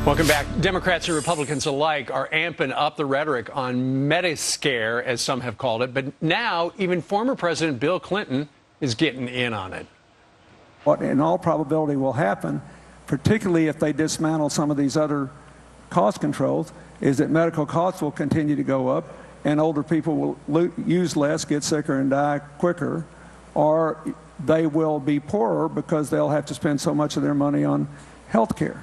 Welcome back. Democrats and Republicans alike are amping up the rhetoric on medicare, as some have called it. But now even former President Bill Clinton is getting in on it. What in all probability will happen, particularly if they dismantle some of these other cost controls, is that medical costs will continue to go up and older people will use less, get sicker, and die quicker, or they will be poorer because they'll have to spend so much of their money on health care.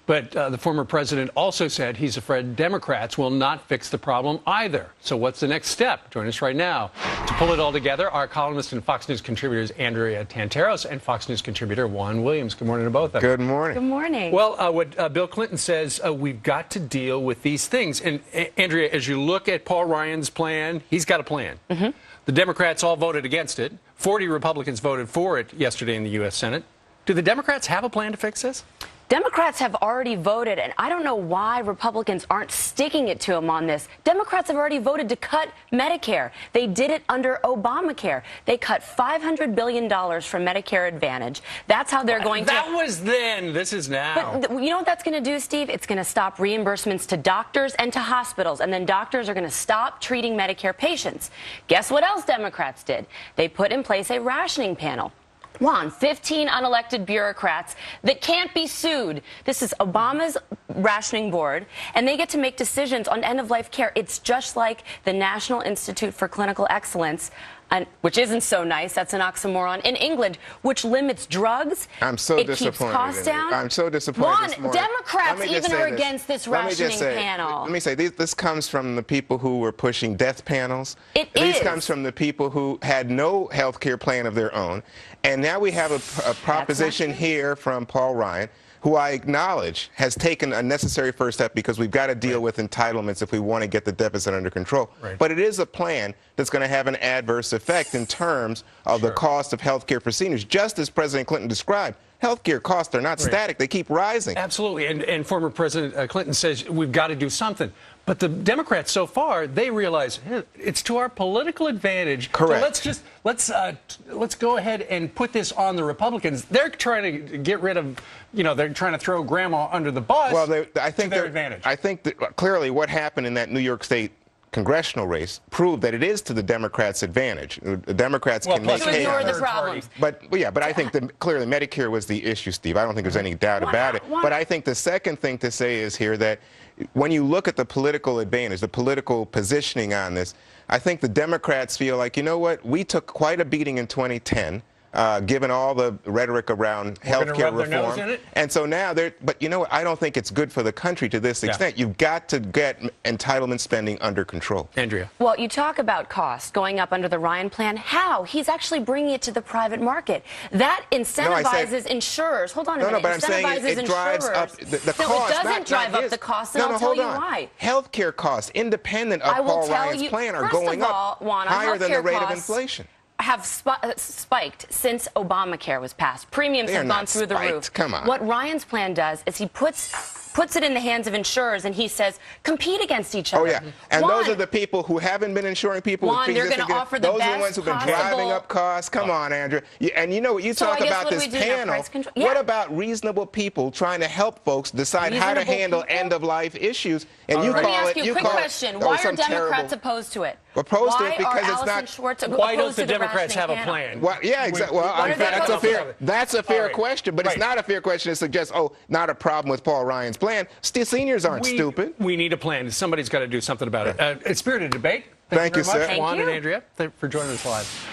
But the former president also said he's afraid Democrats will not fix the problem either. So what's the next step? Join us right now. To pull it all together, our columnist and Fox News contributors Andrea Tantaros and Fox News contributor Juan Williams. Good morning to both of you. Good morning. Good morning. Well, what Bill Clinton says, we've got to deal with these things. And Andrea, as you look at Paul Ryan's plan, he's got a plan. Mm-hmm. The Democrats all voted against it. 40 Republicans voted for it yesterday in the U.S. Senate. Do the Democrats have a plan to fix this? Democrats have already voted, and I don't know why Republicans aren't sticking it to them on this. Democrats have already voted to cut Medicare. They did it under Obamacare. They cut $500 billion from Medicare Advantage. That's how they're going to... That was then. This is now. But you know what that's going to do, Steve? It's going to stop reimbursements to doctors and to hospitals, and then doctors are going to stop treating Medicare patients. Guess what else Democrats did? They put in place a rationing panel. Juan, 15 unelected bureaucrats that can't be sued. This is Obama's rationing board, and they get to make decisions on end-of-life care. It's just like the National Institute for Clinical Excellence, which isn't so nice, that's an oxymoron, in England, which limits drugs. I'm so it disappointed. Keeps costs down. I'm so disappointed Juan, this morning. Democrats even are against this rationing panel. Let me say, this comes from the people who were pushing death panels. This comes from the people who had no health care plan of their own. And now we have a proposition here from Paul Ryan, who I acknowledge has taken a necessary first step because we've got to deal with entitlements if we want to get the deficit under control. Right. But it is a plan that's going to have an adverse effect in terms of the cost of health care for seniors, just as President Clinton described. Health care costs are not static. They keep rising. Absolutely. And former President Clinton says we've got to do something. But the Democrats so far, they realize it's to our political advantage. Correct. So let's go ahead and put this on the Republicans. They're trying to get rid of, they're trying to throw grandma under the bus. Well, I think to their advantage. I think that clearly what happened in that New York State congressional race proved that it is to the Democrats' advantage. The Democrats can make hay ignore on the it. problems. But I think that clearly Medicare was the issue, Steve. I don't think there's any doubt about it. But I think the second thing to say is here that when you look at the political advantage, the political positioning on this, I think the Democrats feel like, you know what, we took quite a beating in 2010. Given all the rhetoric around health care reform. And so now but you know what? I don't think it's good for the country to this extent. You've got to get entitlement spending under control. Andrea. Well, you talk about costs going up under the Ryan plan. How? He's actually bringing it to the private market. That incentivizes insurers. Hold on a minute. But I'm saying it drives up the cost. It doesn't drive up the cost, and I'll tell you why. Health care costs, independent of Paul Ryan's plan, are going up higher than the rate of inflation. Have spiked since Obamacare was passed. Premiums have gone through the roof. Come on. What Ryan's plan does is he puts it in the hands of insurers, and he says, compete against each other. Oh, yeah. And those are the people who haven't been insuring people. They're going to offer the best. Those are the ones who've been driving up costs. Come on, Andrea. And you know what? You talk about this panel. What about reasonable people trying to help folks decide how to handle end-of-life issues? And you call it... Let me ask you a quick question. Why are Democrats opposed to it? Opposed to it because it's not... Why don't the Democrats have a plan? Well, yeah, exactly. Well, that's a fair question, but it's not a fair question to suggest, not a problem with Paul Ryan's plan. Still, seniors aren't stupid. We need a plan. Somebody's got to do something about it. It's spirited debate. Thank you, very much, sir. Juan and Andrea, for joining us live.